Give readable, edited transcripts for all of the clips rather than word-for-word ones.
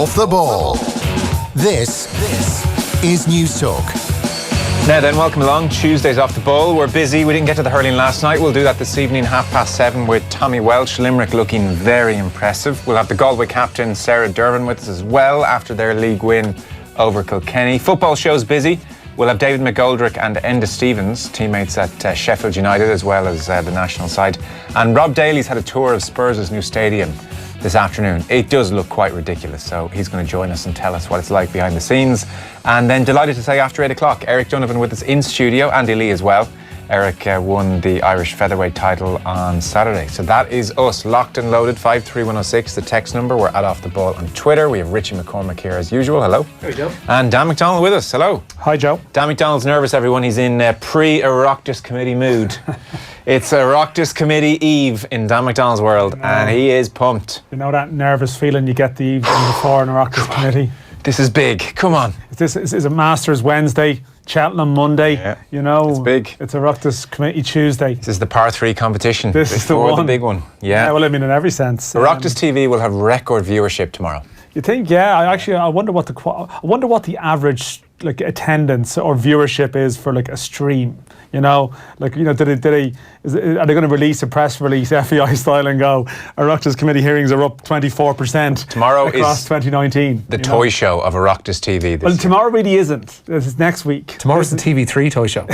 Off the ball. This is News Talk. Now then, welcome along. Tuesday's Off the Ball. We're busy. We didn't get to the hurling last night. We'll do that this evening, 7:30, with Tommy Welch. Limerick looking very impressive. We'll have the Galway captain, Sarah Dervin, with us as well after their league win over Kilkenny. Football show's busy. We'll have David McGoldrick and Enda Stevens, teammates at Sheffield United, as well as the national side. And Rob Daly's had a tour of Spurs' new stadium this afternoon. It does look quite ridiculous, so he's going to join us and tell us what it's like behind the scenes. And then delighted to say after 8 o'clock, Eric Donovan with us in studio, Andy Lee as well. Eric won the Irish featherweight title on Saturday. So that is us, locked and loaded. 53106, the text number. We're at Off the Ball on Twitter. We have Richie McCormack here as usual. Hello. There you go. And Dan McDonnell with us. Hello. Hi, Joe. Dan McDonnell's nervous, everyone. He's in pre-Oireachtas committee mood. It's Oireachtas committee eve in Dan McDonnell's world, and he is pumped. You know that nervous feeling you get the evening before an Oireachtas committee? This is big. Come on. This is a Masters Wednesday, Cheltenham Monday. Yeah. You know, it's big. It's a Oireachtas committee Tuesday. This is the par 3 competition. This is the one. The big one. Yeah. Well, I mean, in every sense. Oireachtas TV will have record viewership tomorrow. You think? Yeah. I wonder what the average attendance or viewership is for a stream. You know, are they going to release a press release FAI style and go, Oireachtas committee hearings are up 24% tomorrow across 2019? The toy show of Oireachtas TV. Well, tomorrow really isn't. This is next week. Tomorrow's the TV3 toy show.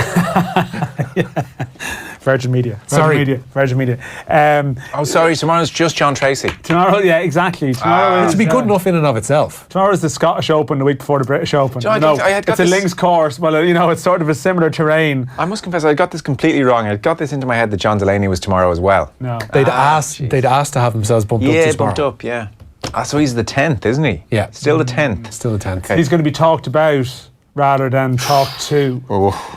Virgin Media. Virgin Media. Sorry, tomorrow's just John Tracy. Tomorrow, yeah, exactly. Tomorrow to be good enough in and of itself. Tomorrow's the Scottish Open, the week before the British Open. It's a links course. Well, it's sort of a similar terrain. I must confess, I got this completely wrong. I got this into my head that John Delaney was tomorrow as well. No. They'd asked to have themselves bumped up to tomorrow. Yeah, bumped up, yeah. So he's the 10th, isn't he? Yeah. Still the 10th. Still the 10th. Okay. He's going to be talked about rather than talked to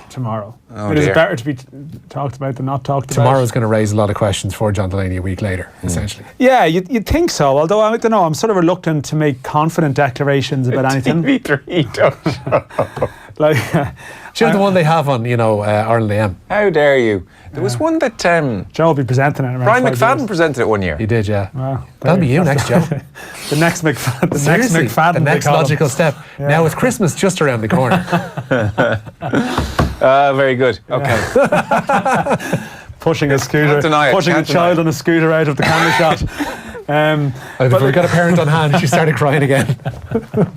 tomorrow. It is better to be talked about than not talked about. Tomorrow's going to raise a lot of questions for John Delaney a week later, essentially. Yeah, you'd think so, although I don't know, I'm sort of reluctant to make confident declarations about anything. TV3 Do you know the one they have on, Ireland AM? How dare you? There was one that Joe will be presenting it. Brian McFadden presented it one year. He did, yeah. Well, that'll be you next, Joe. The next McFadden. The next logical step. Yeah. Now with Christmas just around the corner. Very good. Okay. Pushing a child on a scooter out of the camera shot. We've got a parent on hand. She started crying again.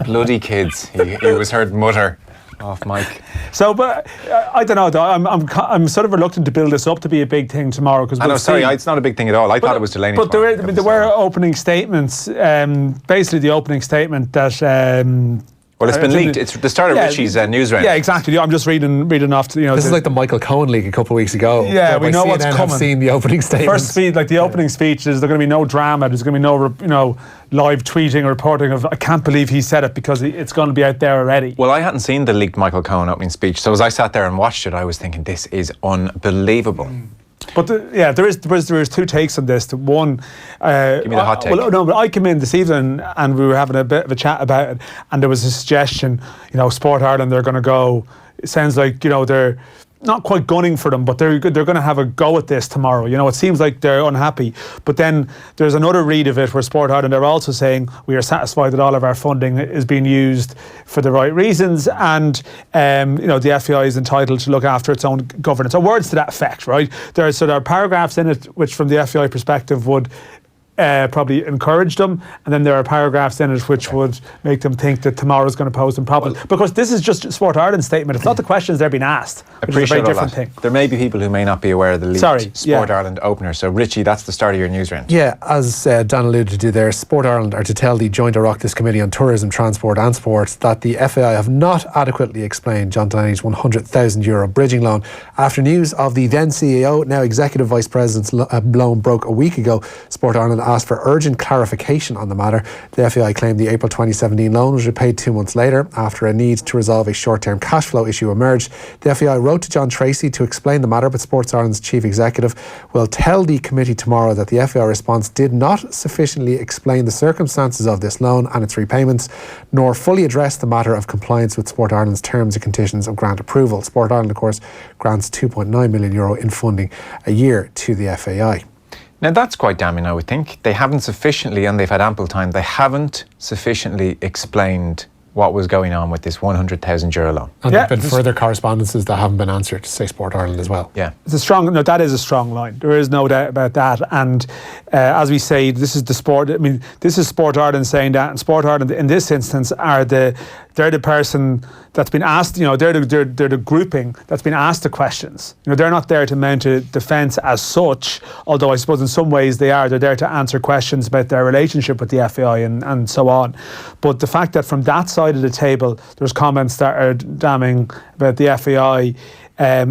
Bloody kids. He was heard mutter off mic. So, but I don't know. Though I'm sort of reluctant to build this up to be a big thing tomorrow because it's not a big thing at all. I thought it was Delaney. But there were opening statements. Basically, the opening statement that. Well, it's been leaked. It's the start of Richie's Newsround. Yeah, exactly. I'm just reading off. This is like the Michael Cohen leak a couple of weeks ago. Yeah, we know what's coming. I've seen the opening statement. First speech, the opening speech is there's going to be no drama. There's going to be no, live tweeting or reporting of I can't believe he said it because it's going to be out there already. Well, I hadn't seen the leaked Michael Cohen opening speech, so as I sat there and watched it, I was thinking this is unbelievable. But there is two takes on this. One, give me the hot take. Well, no, but I came in this evening and we were having a bit of a chat about it, and there was a suggestion. Sport Ireland, they're going to go. It sounds like they're not quite gunning for them, but they're going to have a go at this tomorrow. It seems like they're unhappy. But then there's another read of it where Sport Ireland are also saying we are satisfied that all of our funding is being used for the right reasons, and the FAI is entitled to look after its own governance. Or words to that effect, right? There are paragraphs in it which, from the FAI perspective, would probably encourage them, and then there are paragraphs in it which would make them think that tomorrow's going to pose them problems. Because this is just Sport Ireland's statement. It's not the questions they're being asked, which is a very different thing. There may be people who may not be aware of the leaked Sport Ireland opener. So, Richie, that's the start of your news round. Yeah, as Dan alluded to there, Sport Ireland are to tell the Joint Oireachtas Committee on Tourism, Transport and Sport that the FAI have not adequately explained John Delaney's €100,000 bridging loan. After news of the then CEO, now Executive Vice President's loan broke a week ago, Sport Ireland asked for urgent clarification on the matter. The FAI claimed the April 2017 loan was repaid 2 months later after a need to resolve a short-term cash flow issue emerged. The FAI wrote to John Tracy to explain the matter, but Sports Ireland's chief executive will tell the committee tomorrow that the FAI response did not sufficiently explain the circumstances of this loan and its repayments, nor fully address the matter of compliance with Sport Ireland's terms and conditions of grant approval. Sport Ireland, of course, grants €2.9 million in funding a year to the FAI. Now that's quite damning, I would think. They haven't sufficiently, and they've had ample time, they haven't sufficiently explained what was going on with this €100,000 loan. And there have been further correspondences that haven't been answered to say Sport Ireland as well. Yeah. That is a strong line. There is no doubt about that. And as we say, this is Sport Ireland saying that, and Sport Ireland in this instance they're the person that's been asked, they're the grouping that's been asked the questions. They're not there to mount a defence as such, although I suppose in some ways they are. They're there to answer questions about their relationship with the FAI and so on. But the fact that from that side of the table, there's comments that are damning about the FAI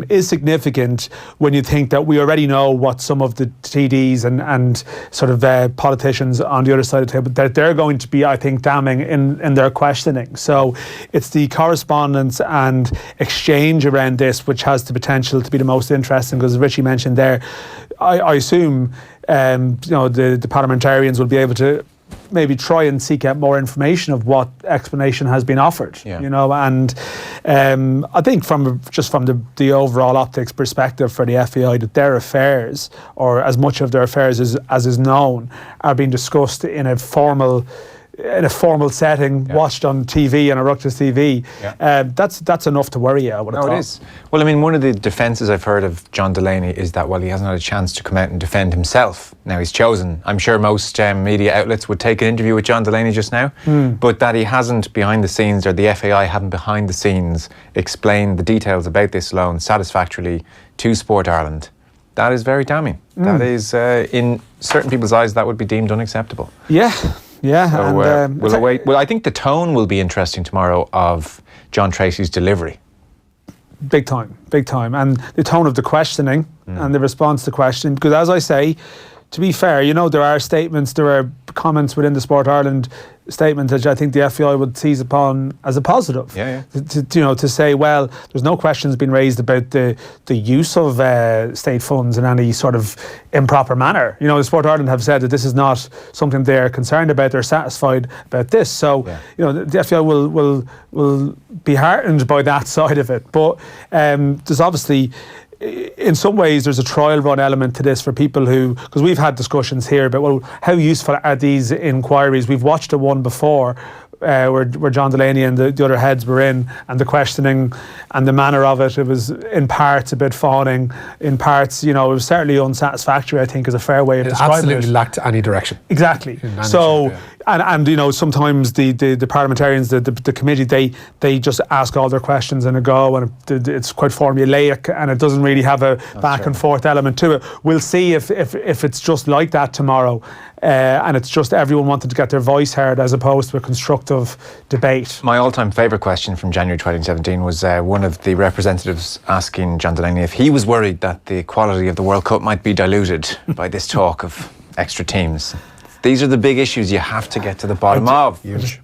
is significant when you think that we already know what some of the TDs and sort of politicians on the other side of the table, that they're going to be, I think, damning in their questioning. So it's the correspondence and exchange around this which has the potential to be the most interesting, because as Richie mentioned there, I assume the parliamentarians will be able to maybe try and seek out more information of what explanation has been offered, and I think from the overall optics perspective for the FAI, that their affairs, or as much of their affairs as is known, are being discussed in a formal setting, watched on TV and a Ruckus TV. That's enough to worry you, I would have thought. It is. Well, I mean, one of the defences I've heard of John Delaney is that, he hasn't had a chance to come out and defend himself. Now he's chosen. I'm sure most media outlets would take an interview with John Delaney just now, but that he hasn't behind the scenes, or the FAI haven't behind the scenes explained the details about this loan satisfactorily to Sport Ireland. That is very damning. That is, in certain people's eyes, that would be deemed unacceptable. Yeah. So we'll await. Well, I think the tone will be interesting tomorrow of John Tracy's delivery. Big time. And the tone of the questioning and the response to the question. Because as I say, to be fair, there are statements, there are comments within the Sport Ireland statement that I think the FAI would seize upon as a positive. To say, well, there's no questions being raised about the use of state funds in any sort of improper manner. The Sport Ireland have said that this is not something they're concerned about. They're satisfied about this. So, the FAI will be heartened by that side of it. But there's obviously, in some ways, there's a trial run element to this for people who, because we've had discussions here about, how useful are these inquiries? We've watched the one before where John Delaney and the other heads were in, and the questioning and the manner of it was in parts a bit fawning, in parts, it was certainly unsatisfactory, I think, is a fair way of describing it. Absolutely lacked any direction. Exactly. So, and sometimes the parliamentarians, the committee, they just ask all their questions in a go, and it's quite formulaic, and it doesn't really have a back and forth element to it. We'll see if it's just like that tomorrow, and it's just everyone wanted to get their voice heard as opposed to a constructive debate. My all-time favourite question from January 2017 was one of the representatives asking John Delaney if he was worried that the quality of the World Cup might be diluted by this talk of extra teams. These are the big issues you have to get to the bottom of.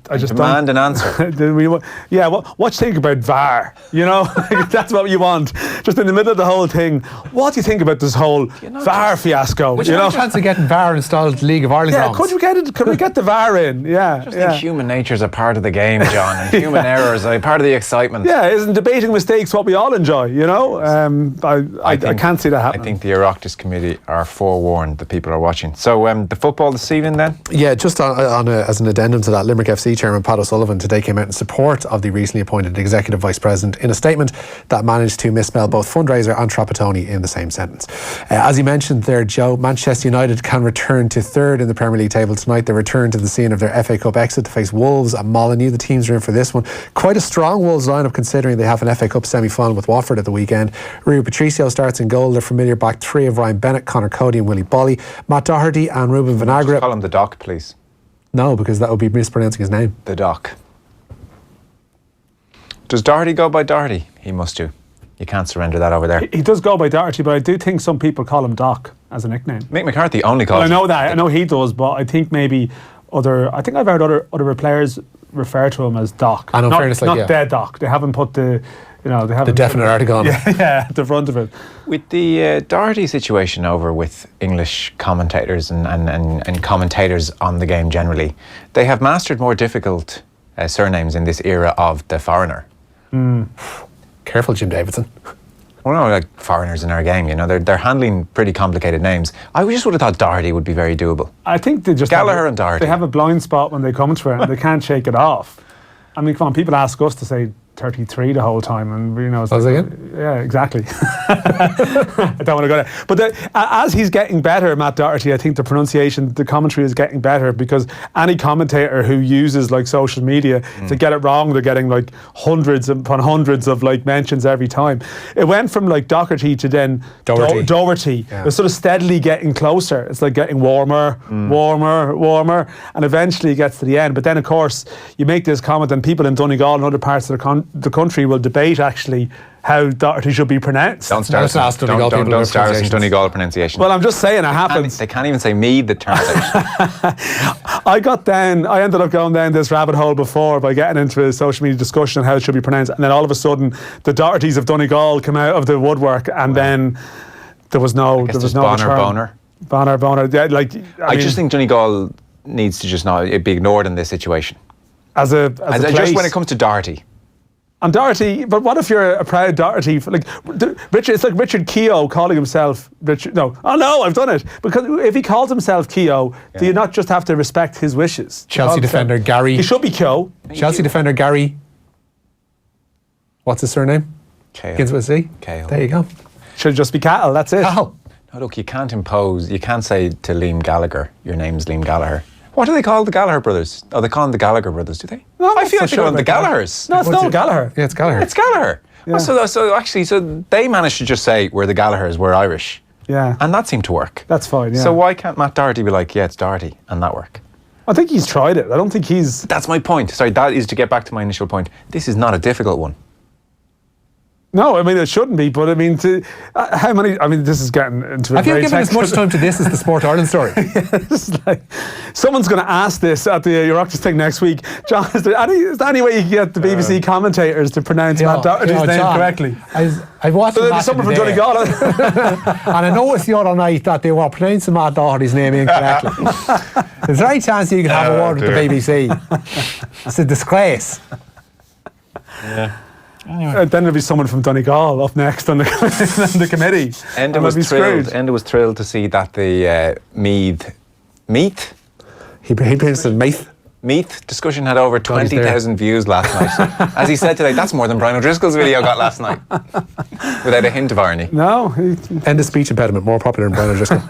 I just demand an answer. What do you think about VAR? That's what you want. Just in the middle of the whole thing, what do you think about this whole VAR fiasco? Would you have a chance of getting VAR installed at the League of Ireland grounds? Could we get the VAR in? I think human nature is a part of the game, John, and human errors are a part of the excitement. Isn't debating mistakes what we all enjoy? I can't see that happening. I think the Oireachtas committee are forewarned that people are watching. So the football this evening then? Yeah, just as an addendum to that, Limerick FC chairman Pat O'Sullivan today came out in support of the recently appointed executive vice president in a statement that managed to misspell both fundraiser and Trapattoni in the same sentence. As you mentioned there, Joe, Manchester United can return to third in the Premier League table tonight. They return to the scene of their FA Cup exit to face Wolves and Molloy. The teams are in for this one. Quite a strong Wolves lineup considering they have an FA Cup semi-final with Watford at the weekend. Rui Patricio starts in goal. Their familiar back three of Ryan Bennett, Conor Cody and Willie Bolly. Matt Doherty and Ruben Vinagre. Call him the Doc, please. No, because that would be mispronouncing his name. The Doc. Does Doherty go by Doherty? He must do. You can't surrender that over there. He does go by Doherty, but I do think some people call him Doc as a nickname. Mick McCarthy only calls him. I know that. I know he does, but I think maybe I've heard other players refer to him as Doc. And in fairness, not their Doc. They haven't put the definite article on it. At the front of it. With the Doherty situation over with English commentators and commentators on the game generally, they have mastered more difficult surnames in this era of the foreigner. Careful, Jim Davidson. Well, no, like foreigners in our game, you know, they're handling pretty complicated names. I just would have thought Doherty would be very doable. I think they just Gallagher and Doherty. They have a blind spot when they come to it, and they can't shake it off. I mean, come on, people ask us to say 33 the whole time, and you know, it's yeah, exactly. I don't want to go there. But as he's getting better, Matt Doherty, I think the pronunciation, the commentary is getting better, because any commentator who uses like social media to get it wrong, they're getting like hundreds upon hundreds of like mentions every time. It went from like Doherty to then Doherty. Yeah. It was sort of steadily getting closer. It's like getting warmer, warmer, and eventually it gets to the end. But then, of course, you make this comment, and people in Donegal and other parts of the country will debate actually how Doherty should be pronounced. Don't start us in Donegal pronunciation. Well, I'm just saying it happens. They can't even say Mead, that turns out. I ended up going down this rabbit hole before by getting into a social media discussion on how it should be pronounced, and then all of a sudden the Dohertys of Donegal come out of the woodwork, and then there was no Bonner. Yeah, like I just think Donegal needs to just not be ignored in this situation. As a place. Just when it comes to Doherty. And Doherty, but what if you're a proud Doherty? Like Richard, it's like Richard Keogh calling himself Richard. No, I've done it. Because if he calls himself Keogh, do you not just have to respect his wishes? Chelsea defender Gary. He should be Keogh. Chelsea defender Gary. What's his surname? Cahill. Begins with a C. Cahill. There you go. Should just be Cahill. That's it. Cahill. No, look, you can't say to Liam Gallagher, your name's Liam Gallagher. What do they call the Gallagher brothers? Oh, they call them the Gallagher brothers, do they? No, I feel like they call them the Gallaghers. No, it's not Gallagher. Yeah, it's Gallagher. It's Gallagher. Yeah. Oh, so they managed to just say, we're the Gallaghers, we're Irish. Yeah. And that seemed to work. That's fine, yeah. So why can't Matt Doherty be like, yeah, it's Doherty, and that work? I think he's tried it. I don't think he's... That's my point. Sorry, that is to get back to my initial point. This is not a difficult one. No, I mean, it shouldn't be, but I mean, how many... I mean, this is getting into a Have you given as much time to this as the Sport Ireland story? It's like, someone's going to ask this at the Oireachtas thing next week. John, is there any way you can get the BBC commentators to pronounce Matt Doherty's name correctly? I've watched the someone from Donegal. And I noticed the other night that they were pronouncing Matt Doherty's name incorrectly. There's a very chance you can have a word with the BBC. It's a disgrace. Yeah. Anyway. Then there'll be someone from Donegal up next on the committee. Enda was thrilled to see that the Meath he pronounced it Meath discussion had over 20,000 views last night. As he said today, that's more than Brian O'Driscoll's video got last night. Without a hint of irony. No. End of speech impediment, more popular than Brian O'Driscoll.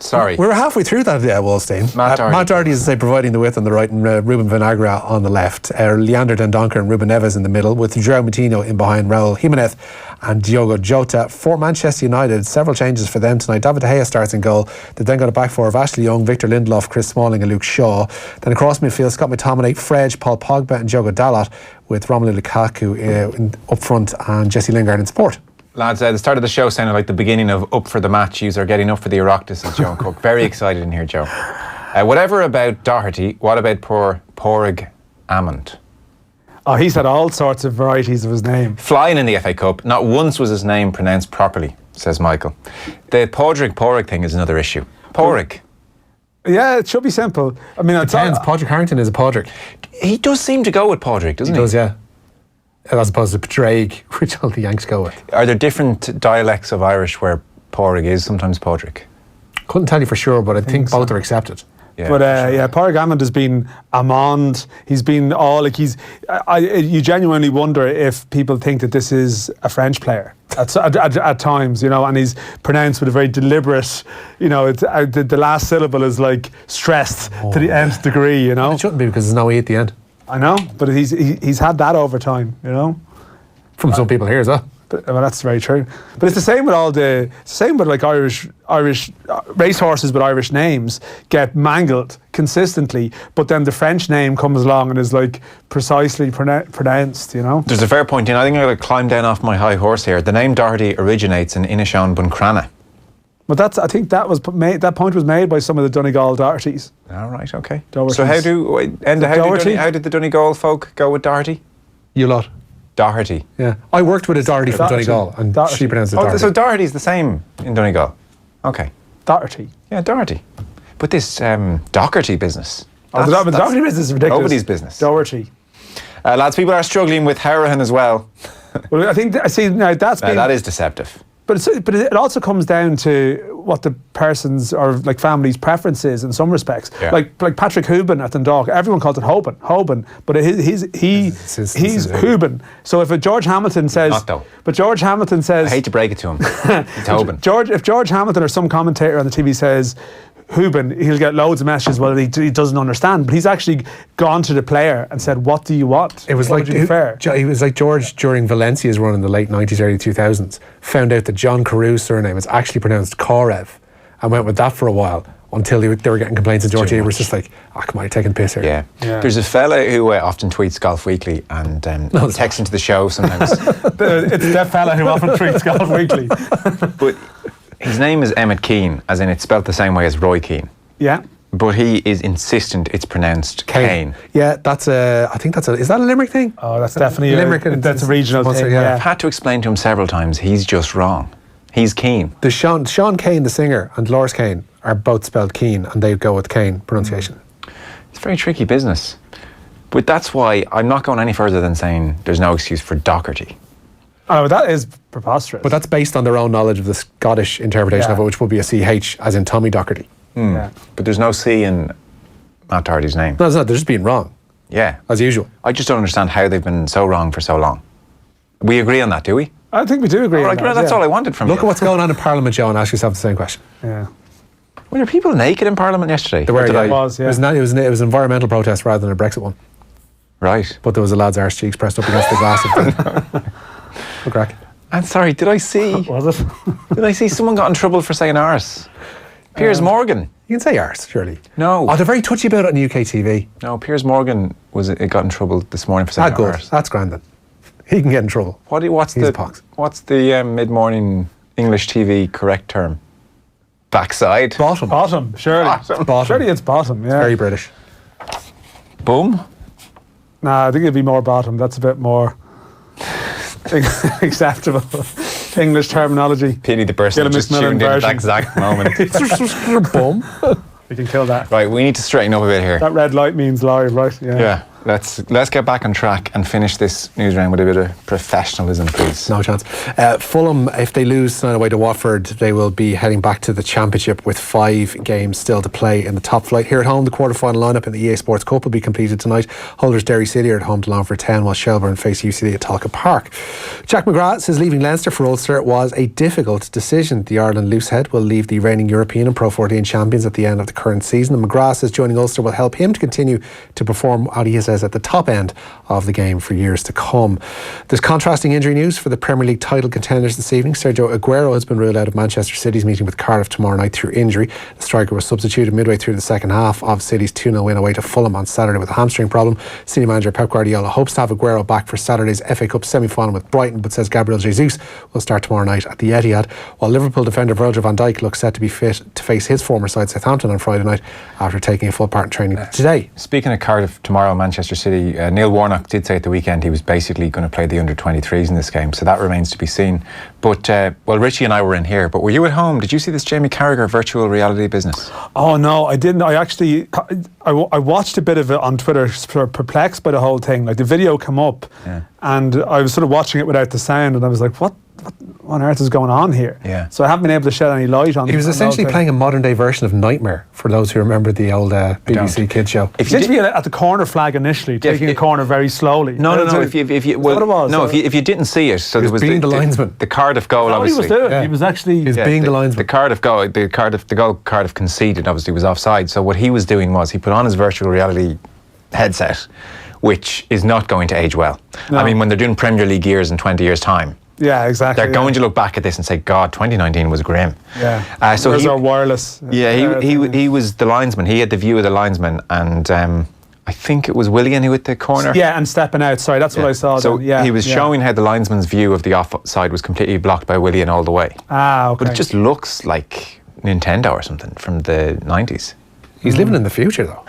Sorry. We were halfway through that, Wallstein. Matt Doherty is providing the width on the right, and Ruben Vinagre on the left. Leander Dendoncker and Ruben Neves in the middle, with João Moutinho in behind Raul Jimenez and Diogo Jota. For Manchester United, several changes for them tonight. David De Gea starts in goal. They then got a back four of Ashley Young, Victor Lindelof, Chris Smalling and Luke Shaw. Then across midfield, Scott McTominay, Fred, Paul Pogba and Diogo Dalot, with Romelu Lukaku up front and Jesse Lingard in support. Lads, the start of the show sounded like the beginning of Up for the Match. Yous are getting up for the Oireachtas, says Joe Cook. Very excited in here, Joe. Whatever about Doherty, what about poor Pádraig Amond? Oh, he's had all sorts of varieties of his name. Flying in the FA Cup, not once was his name pronounced properly, says Michael. The Pádraig thing is another issue. Pádraig. Yeah, it should be simple. I mean, it depends. Padraig Harrington is a Pádraig. He does seem to go with Pádraig, doesn't he? He does, yeah. As opposed to Padraig, which all the Yanks go with. Are there different dialects of Irish where Pádraig is sometimes Pádraig? Couldn't tell you for sure, but I think both are accepted. Yeah, but Pádraig Amond has been Amond. He's been all like you genuinely wonder if people think that this is a French player at times, you know, and he's pronounced with a very deliberate, you know, the last syllable is like stressed to the nth degree, you know. It shouldn't be because there's no E at the end. I know, but he's had that over time, you know. From some people here as well. Well, that's very true. But it's the same with like Irish racehorses with Irish names get mangled consistently, but then the French name comes along and is like precisely pronounced, you know. There's a fair point in. I think I'm going to climb down off my high horse here. The name Doherty originates in Inishan Buncrana. But I think that point was made by some of the Donegal Dohertys. All right, okay. Dohertys. So how did the Donegal folk go with Doherty? You lot. Doherty. Yeah. I worked with a Doherty from Donegal and she pronounced it Doherty. So Doherty's the same in Donegal. Okay. Doherty. Yeah, Doherty. But this Doherty business. The Doherty business is ridiculous. Nobody's business. Doherty. Lads, people are struggling with Hurling as well. Well, I think I see now that's Now, been, that is deceptive. but it also comes down to what the person's or like family's preference is in some respects. Yeah. Like Patrick Houben at Dundalk, everyone calls it Hoban, but he's Houben. So if George Hamilton says, Not though. but George Hamilton says, I hate to break it to him. It's Hoban. If George Hamilton or some commentator on the TV says Houben, he'll get loads of messages. Well, he doesn't understand, but he's actually gone to the player and said, "What do you want?" It was What like would you prefer? He was like George during Valencia's run in the late 90s, early 2000s. Found out that John Carew's surname is actually pronounced Korev, and went with that for a while until they were getting complaints. And George was just like, "Oh, come on, you're taking the piss here." Yeah. Yeah. There's a fella who often tweets Golf Weekly and texts into the show sometimes. It's that fella who often treats Golf Weekly. But his name is Emmett Keane, as in it's spelt the same way as Roy Keane. Yeah. But he is insistent it's pronounced Kane. Yeah, is that a Limerick thing? Oh, that's definitely Limerick. That's a regional thing. Yeah. I've had to explain to him several times, he's just wrong. He's Keane. The Sean Kane, the singer, and Dolores Kane are both spelled Keane, and they go with Kane pronunciation. It's very tricky business. But that's why I'm not going any further than saying there's no excuse for Docherty. Oh, that is preposterous. But that's based on their own knowledge of the Scottish interpretation of it, which would be a CH, as in Tommy Docherty. Yeah. But there's no C in Matt Doherty's name. No, it's not. They're just being wrong, Yeah. as usual. I just don't understand how they've been so wrong for so long. We agree on that, do we? I think we do agree. All on right, that, that's yeah. all I wanted from Look you. at what's going on in Parliament, Joe, and ask yourself the same question. Yeah. Were there people naked in Parliament yesterday? There were, Or did yeah. I- It was, yeah. It was an environmental protest rather than a Brexit one. Right. But there was a lad's arse cheeks pressed up against the glass. Good crack. I'm sorry, did I see Was it? someone got in trouble for saying arse? Piers Morgan. You can say arse, surely. No. Oh, they're very touchy about it on UK TV. No, Piers Morgan it got in trouble this morning for saying Good. arse. That's grand then. He can get in trouble. What's He's a the pox. mid-morning English TV correct term? Backside. Bottom. Bottom, surely. Bottom. Surely it's bottom, yeah. Very British. Boom. Nah, I think it'd be more bottom. That's a bit more acceptable English terminology. Pity the person Gillian just McMillan tuned in at that version. exact moment. Bum. We can kill that. Right, we need to straighten up a bit here. That red light means live, right? Yeah, let's get back on track and finish this news round with a bit of professionalism, please. No chance. Fulham, if they lose tonight away to Watford, they will be heading back to the Championship with 5 games still to play in the top flight. Here at home, the quarter-final lineup in the EA Sports Cup will be completed tonight. Holders Derry City are at home to Longford Town, while Shelbourne face UCD at Talca Park. Jack McGrath says leaving Leinster for Ulster was a difficult decision. The Ireland loosehead will leave the reigning European and Pro 14 champions at the end of the current season, and McGrath says joining Ulster will help him to continue to perform, what he says, at the top end of the game for years to come. There's contrasting injury news for the Premier League title contenders this evening. Sergio Aguero has been ruled out of Manchester City's meeting with Cardiff tomorrow night through injury. The striker was substituted midway through the second half of City's 2-0 win away to Fulham on Saturday with a hamstring problem. Senior manager Pep Guardiola hopes to have Aguero back for Saturday's FA Cup semi-final with Brighton, but says Gabriel Jesus will start tomorrow night at the Etihad, while Liverpool defender Virgil van Dijk looks set to be fit to face his former side Southampton on Friday night after taking a full part in training today. Speaking of Cardiff tomorrow, Manchester City, Neil Warnock did say at the weekend he was basically going to play the under-23s in this game, so that remains to be seen. But, well, Richie and I were in here, but were you at home? Did you see this Jamie Carragher virtual reality business? Oh no, I didn't. I actually, I watched a bit of it on Twitter, sort of perplexed by the whole thing. Like the video came up, and I was sort of watching it without the sound, and I was like, what on earth is going on here? Yeah. So I haven't been able to shed any light on. He was essentially playing a modern day version of Nightmare, for those who remember the old BBC kids show. He seemed to be at the corner flag initially, taking a corner very slowly. No. If you what it was? no, if you didn't see it, so He there was was being the linesman. the Cardiff goal. What he Obviously, was doing, Yeah. he was actually. He was being the linesman. The goal Cardiff conceded obviously was offside. So what he was doing was he put on his virtual reality headset, which is not going to age well. No. I mean, when they're doing Premier League years in 20 years' time, Yeah, exactly. they're going to look back at this and say, God, 2019 was grim. Yeah. So Where's our wireless? Yeah, he was the linesman. He had the view of the linesman, and I think it was Willian who hit the corner. Yeah, and stepping out. Sorry, that's what I saw. So then. Yeah, he was yeah. showing how the linesman's view of the offside was completely blocked by Willian all the way. Ah, okay. But it just looks like Nintendo or something from the 90s. He's living in the future, though.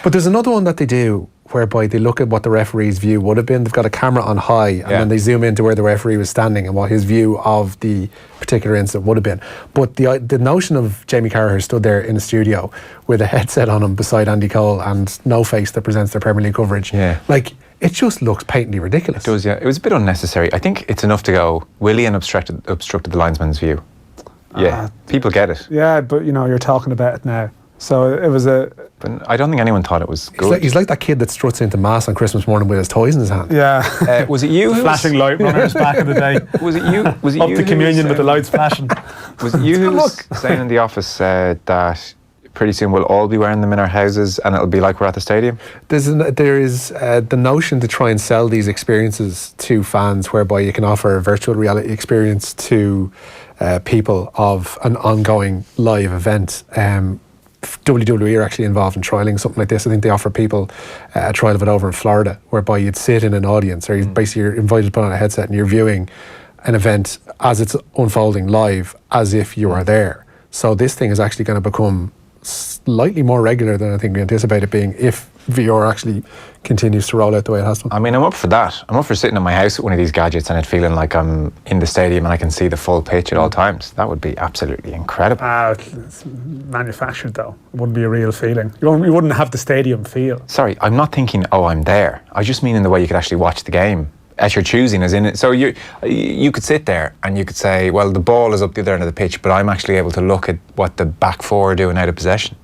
But there's another one that they do whereby they look at what the referee's view would have been. They've got a camera on high, and then they zoom into where the referee was standing and what his view of the particular incident would have been. But the notion of Jamie Carragher stood there in a studio with a headset on him beside Andy Cole and No Face that presents their Premier League coverage. Yeah. Like, It just looks patently ridiculous. It does, yeah. It was a bit unnecessary. I think it's enough to go, Willian obstructed the linesman's view. Yeah, people get it. Yeah, but you're talking about it now. So it was a... But I don't think anyone thought it was good. He's like that kid that struts into mass on Christmas morning with his toys in his hand. Yeah. Was it you who flashing light runners back in the day? Was it you? Was it Up you to communion with the lights flashing. Was it you who was saying in the office that pretty soon we'll all be wearing them in our houses and it'll be like we're at the stadium? There is the notion to try and sell these experiences to fans whereby you can offer a virtual reality experience to people of an ongoing live event. WWE are actually involved in trialling something like this. I think they offer people a trial of it over in Florida, whereby you'd sit in an audience, or you're invited to put on a headset and you're viewing an event as it's unfolding live, as if you are there. So this thing is actually going to become slightly more regular than I think we anticipate it being, if VR actually continues to roll out the way it has done. I mean, I'm up for that. I'm up for sitting in my house with one of these gadgets and it feeling like I'm in the stadium and I can see the full pitch at all times. That would be absolutely incredible. It's manufactured though. It wouldn't be a real feeling. You wouldn't have the stadium feel. Sorry, I'm not thinking, I'm there. I just mean in the way you could actually watch the game at your choosing, as in it. So you could sit there and you could say, well, the ball is up the other end of the pitch, but I'm actually able to look at what the back four are doing out of possession.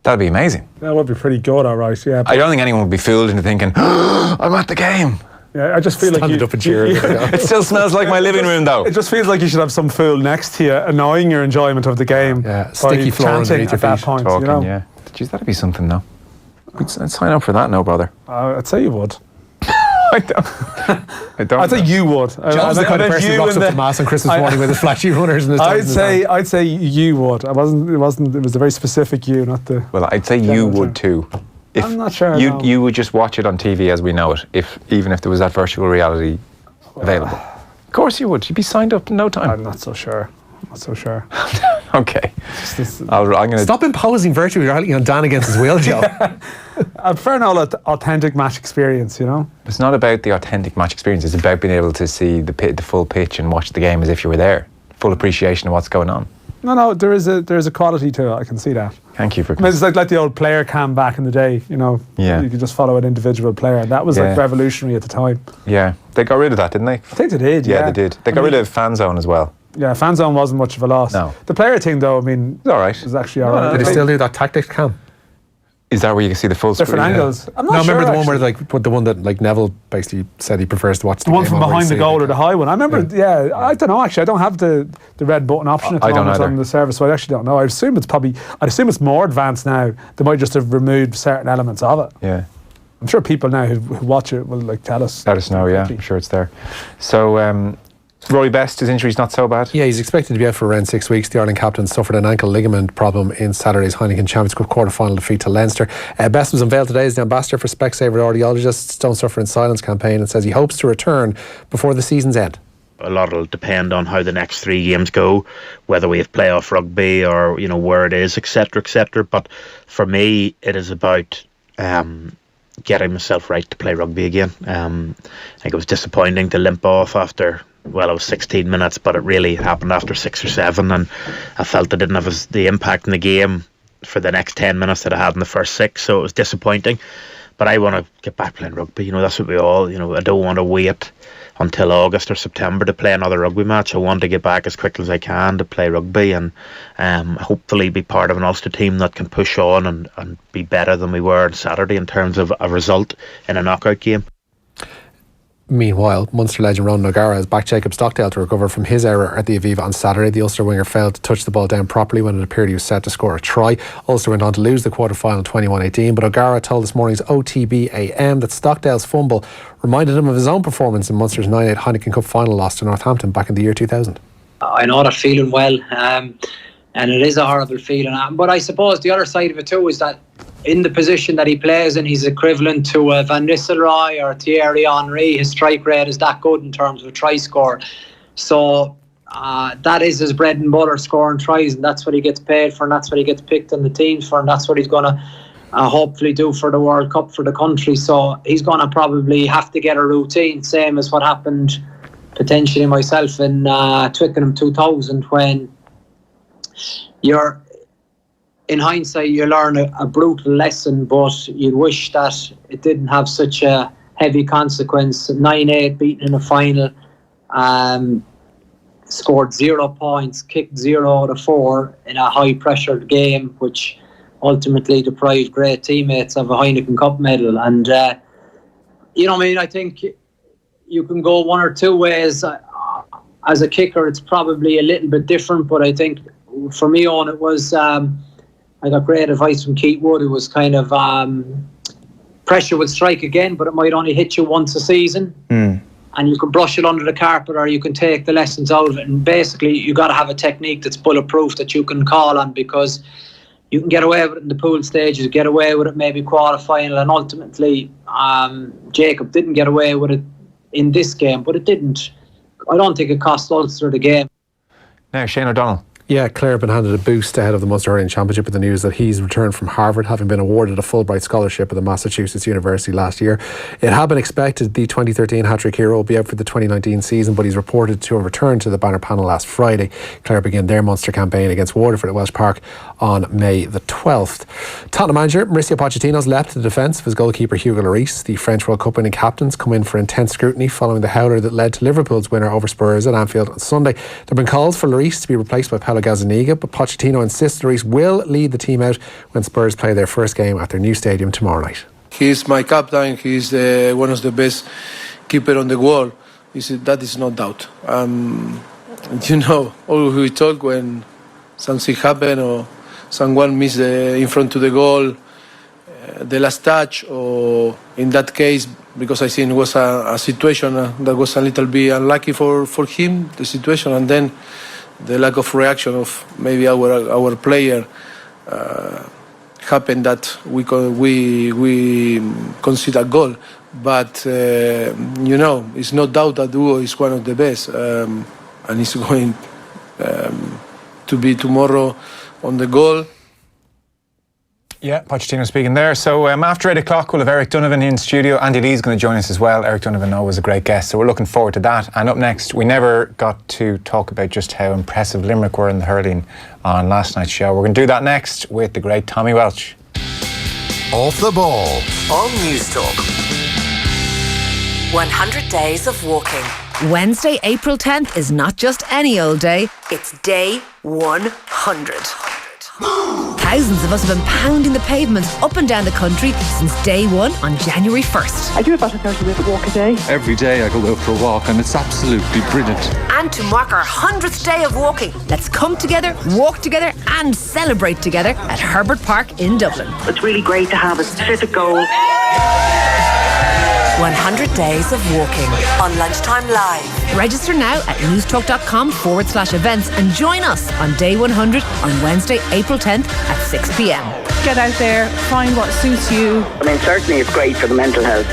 That'd be amazing. That would be pretty good, all right, yeah. I don't think anyone would be fooled into thinking, I'm at the game. Yeah, I just feel Stand up and cheer. It still smells like my living room, though. It just feels like you should have some fool next to you, annoying your enjoyment of the game. Yeah, sticky floor underneath your that feet. point. Talking, yeah. Jeez, that'd be something, though. I'd sign up for that, no, brother. I'd say you would. I don't. I'd say you would. John's the kind of person who rocks up to mass on Christmas morning with his flashy runners and his toys. I'd say you would. It was a very specific you, not the... Well, I'd say you would too. I'm not sure. You would just watch it on TV as we know it, even if there was that virtual reality available. Of course you would. You'd be signed up in no time. I'm not so sure. Okay. I'm going to stop imposing virtual reality on Dan against his will, Joe. I prefer an authentic match experience, It's not about the authentic match experience. It's about being able to see the full pitch and watch the game as if you were there. Full appreciation of what's going on. No, there is a quality to it. I can see that. Thank you for... It's like the old player cam back in the day, Yeah. You could just follow an individual player. That was like revolutionary at the time. Yeah. They got rid of that, didn't they? I think they did, yeah. Yeah, they did. They got rid of fan zone as well. Yeah, fan zone wasn't much of a loss. No. The player thing, though, I mean... It's all right. It was actually all right. Did they still do that tactics cam? Is that where you can see the full different screen? Angles? I'm not sure. Remember the one where the one that Neville basically said he prefers to watch the one from behind the goal or the high one. I remember. Yeah, I don't know actually. I don't have the red button option at the moment on the service, so I actually don't know. I assume it's more advanced now. They might just have removed certain elements of it. Yeah. I'm sure people now who watch it will tell us. Let us know. Yeah, I'm sure it's there. So. Rory Best, his injury's not so bad? Yeah, he's expected to be out for around 6 weeks. The Ireland captain suffered an ankle ligament problem in Saturday's Heineken Champions Cup quarter-final defeat to Leinster. Best was unveiled today as the ambassador for Specsavers Audiologists Don't Suffer in Silence campaign and says he hopes to return before the season's end. A lot will depend on how the next 3 games go, whether we have playoff rugby or where it is, etc., etc. But for me, it is about getting myself right to play rugby again. I think it was disappointing to limp off after... Well, it was 16 minutes, but it really happened after 6 or 7, and I felt I didn't have the impact in the game for the next 10 minutes that I had in the first 6, so it was disappointing. But I want to get back playing rugby. That's what we all, I don't want to wait until August or September to play another rugby match. I want to get back as quickly as I can to play rugby and hopefully be part of an Ulster team that can push on and be better than we were on Saturday in terms of a result in a knockout game. Meanwhile, Munster legend Ronan O'Gara has backed Jacob Stockdale to recover from his error at the Aviva on Saturday. The Ulster winger failed to touch the ball down properly when it appeared he was set to score a try. Ulster went on to lose the quarter-final 21-18, but O'Gara told this morning's OTB AM that Stockdale's fumble reminded him of his own performance in Munster's 9-8 Heineken Cup final loss to Northampton back in the year 2000. I know that feeling well, and it is a horrible feeling. But I suppose the other side of it too is that in the position that he plays in, he's equivalent to Van Nistelrooy or Thierry Henry. His strike rate is that good in terms of a try score. So that is his bread and butter, scoring tries, and that's what he gets paid for, and that's what he gets picked on the teams for, and that's what he's going to hopefully do for the World Cup for the country. So he's going to probably have to get a routine, same as what happened potentially myself in Twickenham 2000, when you're... In hindsight, you learn a brutal lesson, but you'd wish that it didn't have such a heavy consequence. 9-8 beaten in the final. Scored 0 points, kicked 0 out of 4 in a high-pressured game, which ultimately deprived great teammates of a Heineken Cup medal. And, I think you can go one or two ways. As a kicker, it's probably a little bit different, but I think for me, it was... I got great advice from Keith Wood. It was kind of pressure would strike again, but it might only hit you once a season. And you can brush it under the carpet, or you can take the lessons out of it. And basically, you got to have a technique that's bulletproof that you can call on, because you can get away with it in the pool stages, get away with it maybe quarter-final, and ultimately Jacob didn't get away with it in this game, but it didn't. I don't think it cost Ulster the game. Now, Shane O'Donnell. Yeah, Clare have been handed a boost ahead of the Munster Hurling Championship with the news that he's returned from Harvard, having been awarded a Fulbright scholarship at the Massachusetts University last year. It had been expected the 2013 hat-trick hero will be out for the 2019 season, but he's reported to have returned to the banner panel last Friday. Clare begin their Munster campaign against Waterford at Welsh Park on May the 12th. Tottenham manager Mauricio Pochettino's left the defence of his goalkeeper Hugo Lloris. The French World Cup winning captains come in for intense scrutiny following the howler that led to Liverpool's winner over Spurs at Anfield on Sunday. There have been calls for Lloris to be replaced by Paulo Gazzaniga, but Pochettino insists Lloris will lead the team out when Spurs play their first game at their new stadium tomorrow night. He's my captain. He's one of the best keeper on the world. That is no doubt. All we talk when something happen or someone miss in front of the goal, the last touch, or in that case, because I think it was a situation that was a little bit unlucky for him, the situation, and then the lack of reaction of maybe our player happened that we consider goal. But it's no doubt that Hugo is one of the best, and he's going to be tomorrow on the goal. Yeah, Pochettino speaking there. So after 8 o'clock, we'll have Eric Donovan in studio. Andy Lee's going to join us as well. Eric Donovan, always a great guest, so we're looking forward to that. And up next, we never got to talk about just how impressive Limerick were in the hurling on last night's show. We're going to do that next with the great Tommy Welch. Off the Ball on Newstalk. 100 days of walking. Wednesday, April 10th is not just any old day, it's day 100. Thousands of us have been pounding the pavements up and down the country since day one on January 1st. I do about a 30-minute walk a day. Every day I go out for a walk and it's absolutely brilliant. And to mark our 100th day of walking, let's come together, walk together and celebrate together at Herbert Park in Dublin. It's really great to have a specific goal. 100 days of walking on Lunchtime Live. Register now at newstalk.com/events and join us on day 100 on Wednesday, April 10th at 6 p.m. Get out there, find what suits you. Certainly it's great for the mental health.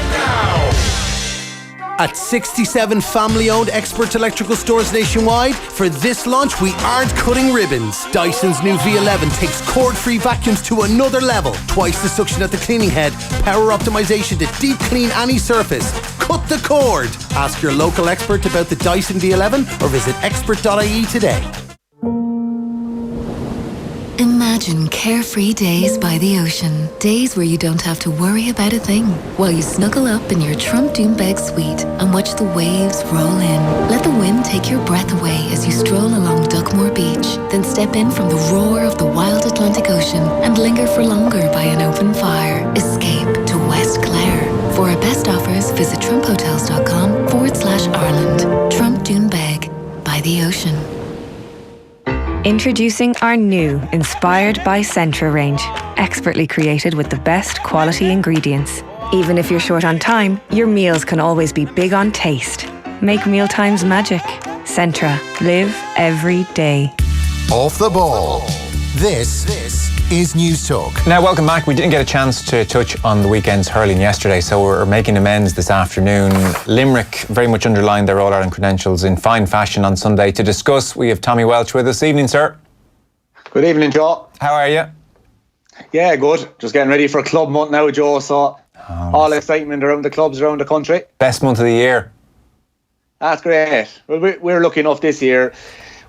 At 67 family-owned expert electrical stores nationwide, for this launch we aren't cutting ribbons. Dyson's new V11 takes cord-free vacuums to another level. Twice the suction at the cleaning head, power optimization to deep clean any surface. Cut the cord! Ask your local expert about the Dyson V11 or visit expert.ie today. Imagine carefree days by the ocean. Days where you don't have to worry about a thing. While you snuggle up in your Trump Doombeg suite and watch the waves roll in. Let the wind take your breath away as you stroll along Duckmore Beach. Then step in from the roar of the wild Atlantic Ocean and linger for longer by an open fire. Escape to West Clare. For our best offers, visit trumphotels.com/Ireland. Trump Doombeg by the ocean. Introducing our new Inspired by Centra range, expertly created with the best quality ingredients. Even if you're short on time, your meals can always be big on taste. Make mealtimes magic. Centra. Live every day. Off the Ball. This is Newstalk. Now, welcome back. We didn't get a chance to touch on the weekend's hurling yesterday, so we're making amends this afternoon. Limerick very much underlined their All-Ireland credentials in fine fashion on Sunday. To discuss, we have Tommy Welch with us. Evening, sir. Good evening, Joe. How are you? Yeah, good. Just getting ready for club month now, Joe, so all excitement around the clubs around the country. Best month of the year. That's great. Well, we're lucky enough this year.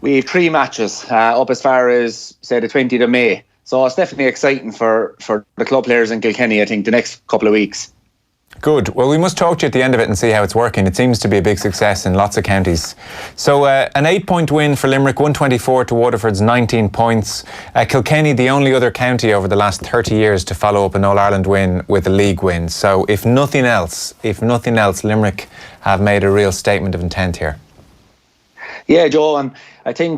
We have 3 matches up as far as, say, the 20th of May. So it's definitely exciting for the club players in Kilkenny, I think, the next couple of weeks. Good. Well, we must talk to you at the end of it and see how it's working. It seems to be a big success in lots of counties. So an 8-point win for Limerick, 124 to Waterford's 19 points. Kilkenny, the only other county over the last 30 years to follow up an All-Ireland win with a league win. So if nothing else, Limerick have made a real statement of intent here. Yeah, Joe, and I think